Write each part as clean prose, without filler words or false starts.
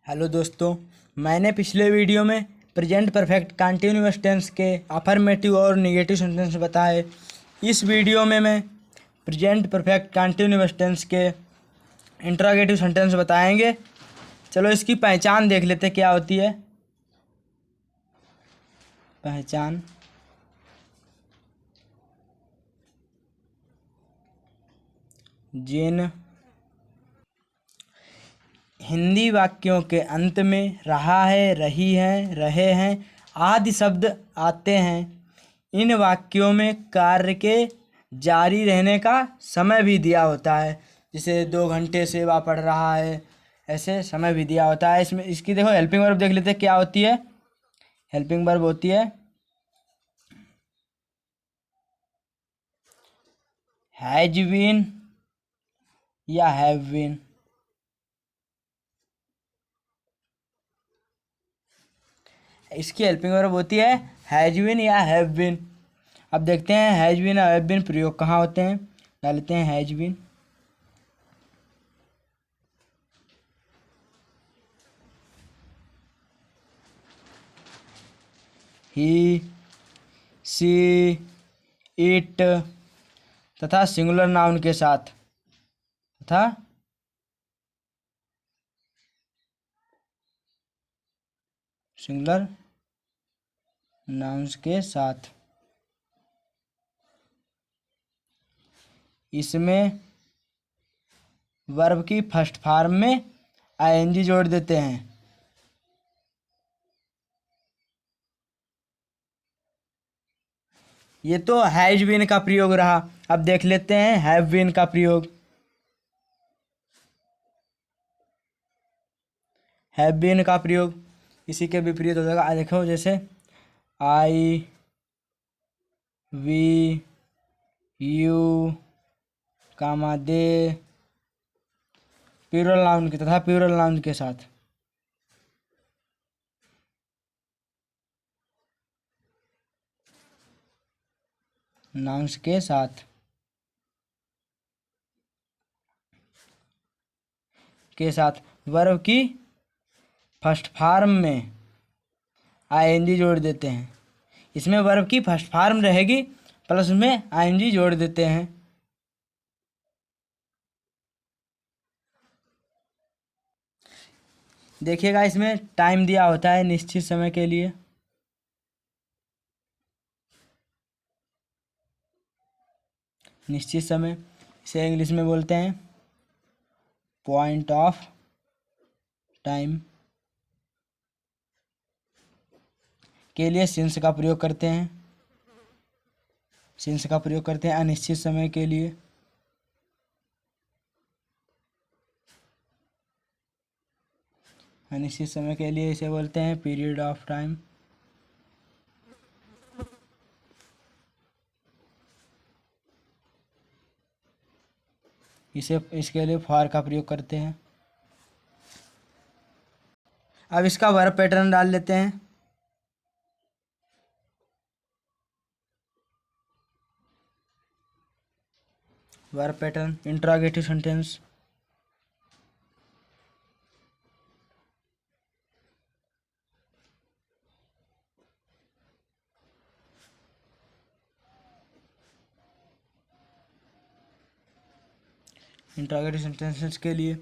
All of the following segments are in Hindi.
हेलो दोस्तों, मैंने पिछले वीडियो में प्रेजेंट परफेक्ट कंटिन्यूअस टेंस के अफर्मेटिव और नेगेटिव सेंटेंस बताए। इस वीडियो में मैं प्रेजेंट परफेक्ट कंटिन्यूअस टेंस के इंट्रोगेटिव सेंटेंस बताएंगे। चलो इसकी पहचान देख लेते क्या होती है। पहचान। जिन हिंदी वाक्यों के अंत में रहा है, रही है, रहे हैं आदि शब्द आते हैं, इन वाक्यों में कार्य के जारी रहने का समय भी दिया होता है। जैसे 2 घंटे सेवा पढ़ रहा है, ऐसे समय भी दिया होता है। इसमें इसकी देखो हेल्पिंग वर्ब देख लेते हैं क्या होती है। हेल्पिंग वर्ब होती है हैज बीन या हैव बीन। इसकी हेल्पिंग वर्ब होती है हैज बीन या हैव बीन। अब देखते हैं हैज बीन और हैव बीन प्रयोग कहाँ होते हैं। डालते हैं has been. He, she, it तथा सिंगुलर नाउन के साथ तथा सिंगुलर नाउन्स के साथ। इसमें वर्ब की फर्स्ट फॉर्म में आईएनजी जोड़ देते हैं। ये तो हैज बीन का प्रयोग रहा। अब देख लेते हैं हैव बीन का प्रयोग। हैव बीन का प्रयोग इसी के विपरीत हो जाएगा। देखो जैसे I, we, you, they plural noun के तथा प्लूरल नाउन के साथ। नाउन्स के साथ वर्ब की फर्स्ट फॉर्म में आईएनजी जोड़ देते हैं। इसमें वर्ब की फर्स्ट फॉर्म रहेगी प्लस में आईएनजी जोड़ देते हैं। देखिएगा इसमें टाइम दिया होता है निश्चित समय के लिए। निश्चित समय इसे इंग्लिश में बोलते हैं पॉइंट ऑफ टाइम। के लिए सिंस का प्रयोग करते हैं। अनिश्चित समय के लिए इसे बोलते हैं पीरियड ऑफ टाइम। इसके लिए फॉर का प्रयोग करते हैं। अब इसका वर्ब पैटर्न डाल लेते हैं। Verb pattern interrogative sentence. Interrogative sentences के लिए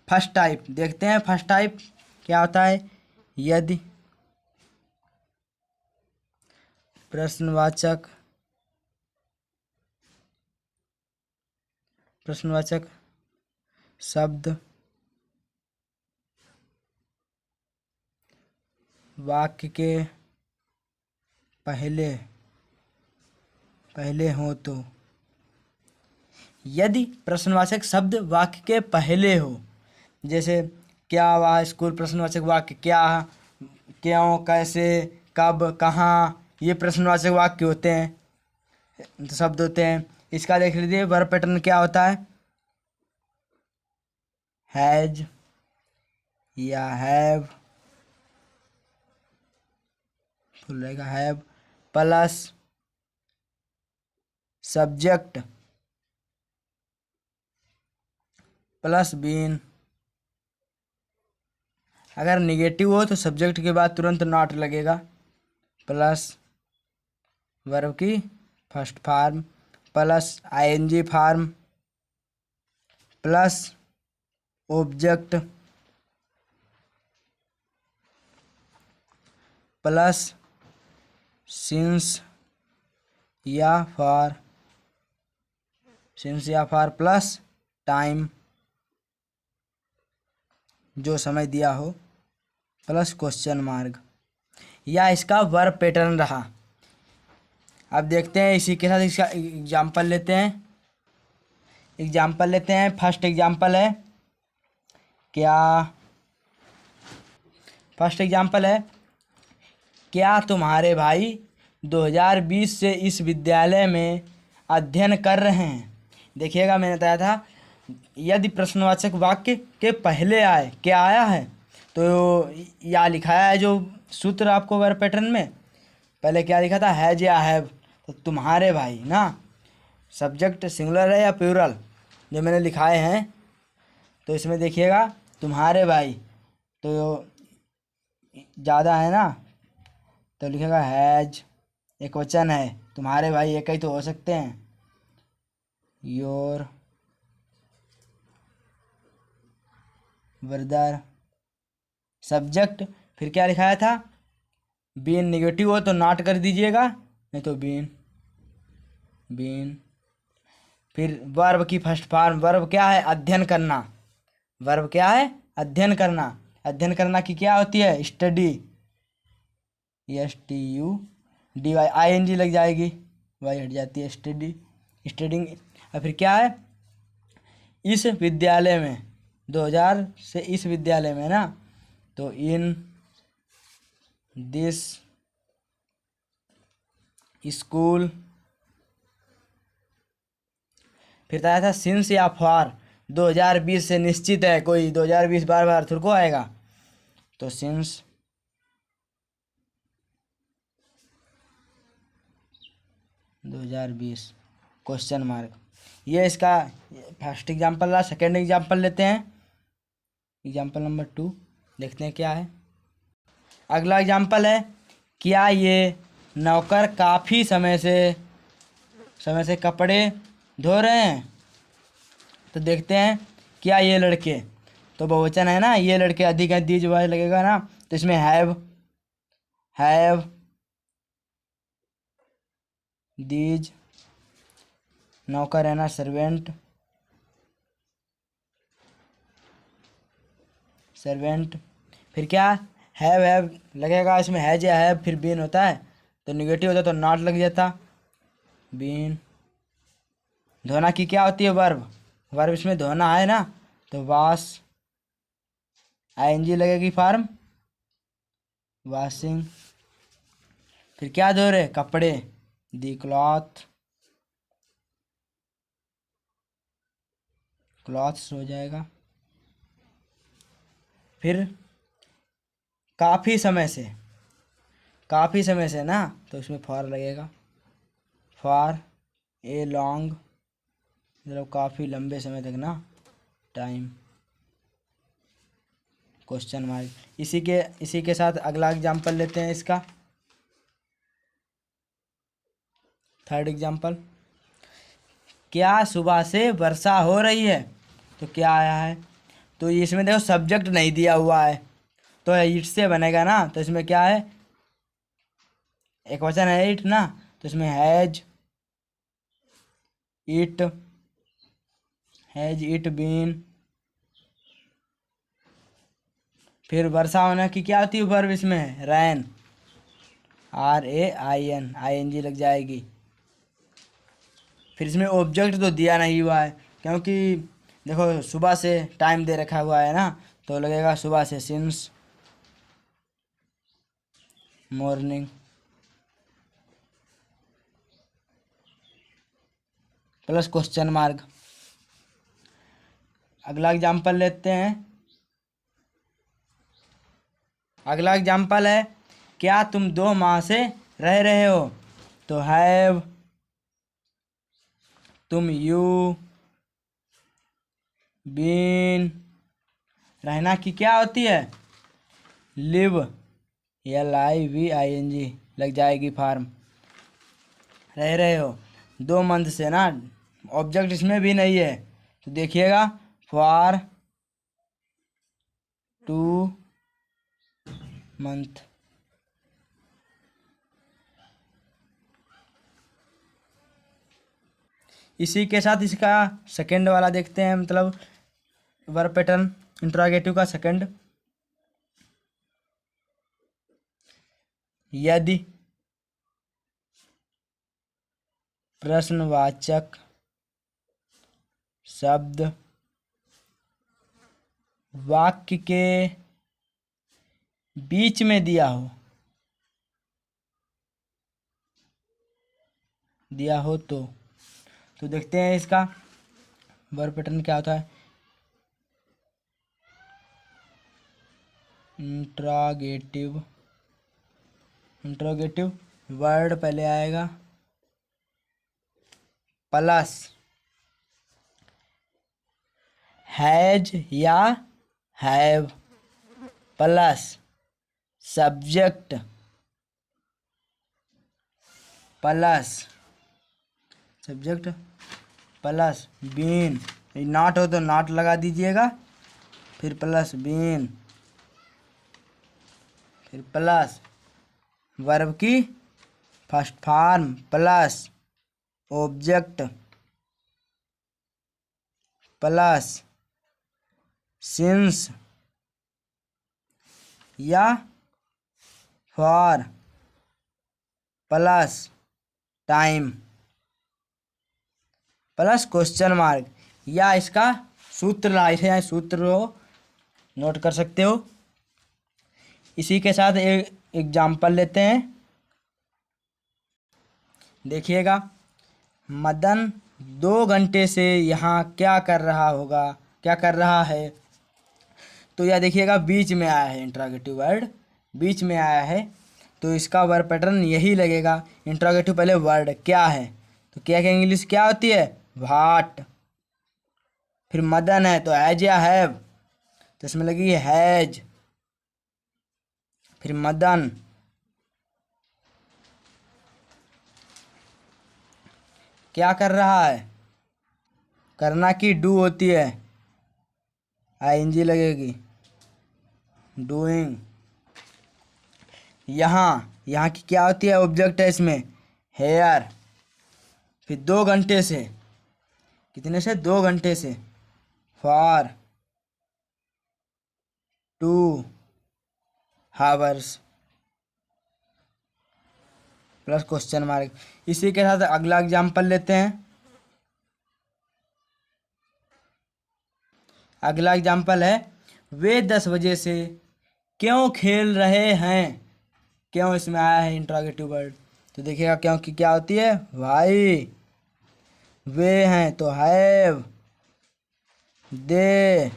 फर्स्ट टाइप देखते हैं। फर्स्ट टाइप क्या होता है। यदि प्रश्नवाचक शब्द वाक्य के पहले हो तो। यदि प्रश्नवाचक शब्द वाक्य के पहले हो, जैसे क्या, वह, स्कूल। प्रश्नवाचक वाक्य क्या, क्यों, कैसे, कब, कहाँ, ये प्रश्नवाचक वाक्य होते हैं, शब्द होते हैं। इसका देख लीजिए वर्ब पैटर्न क्या होता है। हैज या हैव, फुल रहेगा have plus subject plus been अगर निगेटिव हो तो सब्जेक्ट के बाद तुरंत नॉट लगेगा, प्लस वर्ब की first form plus ING form plus object plus since या फॉर प्लस टाइम, जो समय दिया हो, प्लस क्वेश्चन मार्क, या इसका वर्ब पैटर्न रहा। अब देखते हैं इसी के साथ इसका एग्जाम्पल लेते हैं। फर्स्ट एग्जाम्पल है क्या तुम्हारे भाई 2020 से इस विद्यालय में अध्ययन कर रहे हैं। देखिएगा, मैंने बताया था यदि प्रश्नवाचक वाक्य के पहले आए क्या आया है तो या लिखाया है जो सूत्र आपको वर्ब पैटर्न में, पहले क्या लिखा था, हैज या हैव, तो तुम्हारे भाई ना, सब्जेक्ट सिंगुलर है या प्लूरल जो मैंने लिखाए हैं, तो इसमें देखिएगा तुम्हारे भाई तो ज़्यादा है ना, तो लिखेगा हैज, एक वचन है, तुम्हारे भाई एक ही तो हो सकते हैं, योर ब्रदर, सब्जेक्ट, फिर क्या लिखाया था, बीन, निगेटिव हो तो नॉट कर दीजिएगा, नहीं तो बीन, फिर वर्ब की फर्स्ट फॉर्म, वर्ब क्या है, अध्ययन करना, वर्ब क्या है, अध्ययन करना, अध्ययन करना की क्या होती है, स्टडी, STUDY, ING लग जाएगी, वाई हट जाती है, स्टडी, स्टडिंग। और फिर क्या है, इस विद्यालय में, 2000 से इस विद्यालय में ना, तो इन दिस स्कूल, फिर आया था सिंस या फॉर, 2020 से निश्चित है, कोई 2020 बार बार थोड़ा को आएगा, तो सिंस 2020 क्वेश्चन मार्क, ये इसका फर्स्ट एग्जाम्पल रहा। सेकेंड एग्जाम्पल लेते हैं, एग्जाम्पल नंबर 2, देखते हैं क्या है। अगला एग्जाम्पल है, क्या ये नौकर काफ़ी समय से कपड़े धो रहे हैं। तो देखते हैं, क्या ये लड़के, तो बहुवचन है ना, ये लड़के अधिक है, दीज वाय लगेगा ना, तो इसमें हैव दीज, नौकर है ना, सर्वेंट, फिर क्या हैव लगेगा, इसमें हैज या हैव, फिर बीन होता है तो निगेटिव होता तो नॉट लग जाता, बीन। धोना की क्या होती है, वर्ब इसमें धोना है ना, तो वाश, ING लगेगी फॉर्म, वॉशिंग, फिर क्या धो रहे, कपड़े, दी क्लॉथ्स हो जाएगा। फिर काफ़ी समय से ना, तो इसमें फॉर लगेगा, फॉर ए लॉन्ग, मतलब काफ़ी लंबे समय तक ना, टाइम, क्वेश्चन मार्क। इसी के साथ अगला एग्जाम्पल लेते हैं इसका, थर्ड एग्जाम्पल, क्या सुबह से वर्षा हो रही है। तो क्या आया है, तो इसमें देखो सब्जेक्ट नहीं दिया हुआ है, तो इट से बनेगा ना, तो इसमें क्या है, एक वचन है इट ना, तो इसमें हैज इट बीन, फिर वर्षा होने की क्या होती है वर्ब इसमें, रैन, RAIN, ING लग जाएगी। फिर इसमें ऑब्जेक्ट तो दिया नहीं हुआ है, क्योंकि देखो सुबह से टाइम दे रखा हुआ है ना, तो लगेगा सुबह से, since morning, plus question mark. अगला एग्जाम्पल लेते हैं, अगला एग्जाम्पल है, क्या तुम 2 माह से रह रहे हो। तो हैव, तुम यू बीन, रहना की क्या होती है, लिव, LIVING लग जाएगी फार्म। रह रहे हो 2 मंथ से ना, ऑब्जेक्ट इसमें भी नहीं है, तो देखिएगा फॉर 2 मंथ। इसी के साथ इसका सेकंड वाला देखते हैं, मतलब वर्ब पैटर्न इंट्रोगेटिव का सेकंड। यदि प्रश्नवाचक शब्द वाक्य के बीच में दिया हो तो देखते हैं इसका वर्ब पैटर्न क्या होता है। इंट्रोगेटिव वर्ड पहले आएगा प्लस हैज या have plus subject plus been, not हो तो नॉट लगा दीजिएगा, फिर प्लस बीन, फिर प्लस वर्ब की first form plus object plus since या for plus time plus question mark, या इसका सूत्र लाए सूत्र हो नोट कर सकते हो। इसी के साथ एक एग्जाम्पल लेते हैं, देखिएगा। मदन 2 घंटे से यहाँ क्या कर रहा है। तो यह देखिएगा बीच में आया है, इंट्रोगेटिव वर्ड बीच में आया है, तो इसका वर्ब पैटर्न यही लगेगा। इंट्रोगेटिव पहले वर्ड क्या है, तो क्या की इंग्लिश क्या होती है, व्हाट। फिर मदन है तो हैज या हैव, तो इसमें लगेगी हैज। फिर मदन, क्या कर रहा है, करना की डू होती है, ING लगेगी, डूइंग। यहाँ की क्या होती है, ऑब्जेक्ट है इसमें, हेयर। फिर 2 घंटे से, कितने से, 2 घंटे से, for 2 hours plus question mark. इसी के साथ अगला एग्जाम्पल लेते हैं। अगला एग्जाम्पल है, वे 10 बजे से क्यों खेल रहे हैं। क्यों इसमें आया है इंट्रोगेटिव वर्ड, तो देखिएगा क्यों की क्या होती है, भाई। वे हैं तो हैव, दे,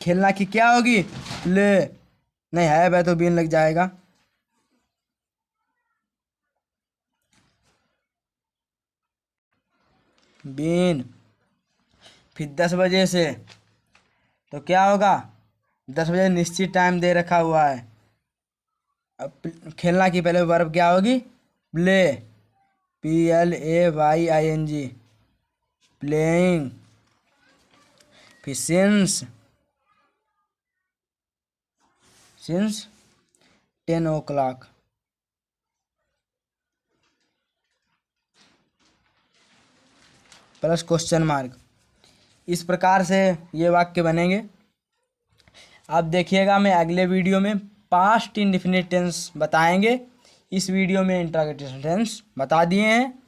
खेलना की क्या होगी, प्ले, नहीं हैव है तो बीन लग जाएगा। बीन। फिर 10 बजे से, तो क्या होगा, 10 बजे निश्चित टाइम दे रखा हुआ है। अब खेलना की पहले वर्ब क्या होगी, प्ले, PLAYING, प्लेइंग। फिर since 10 o'clock plus question mark. इस प्रकार से ये वाक्य बनेंगे। अब देखिएगा, मैं अगले वीडियो में पास्ट इंडेफिनिट टेंस बताएंगे। इस वीडियो में इंट्रोगेटिव टेंस बता दिए हैं।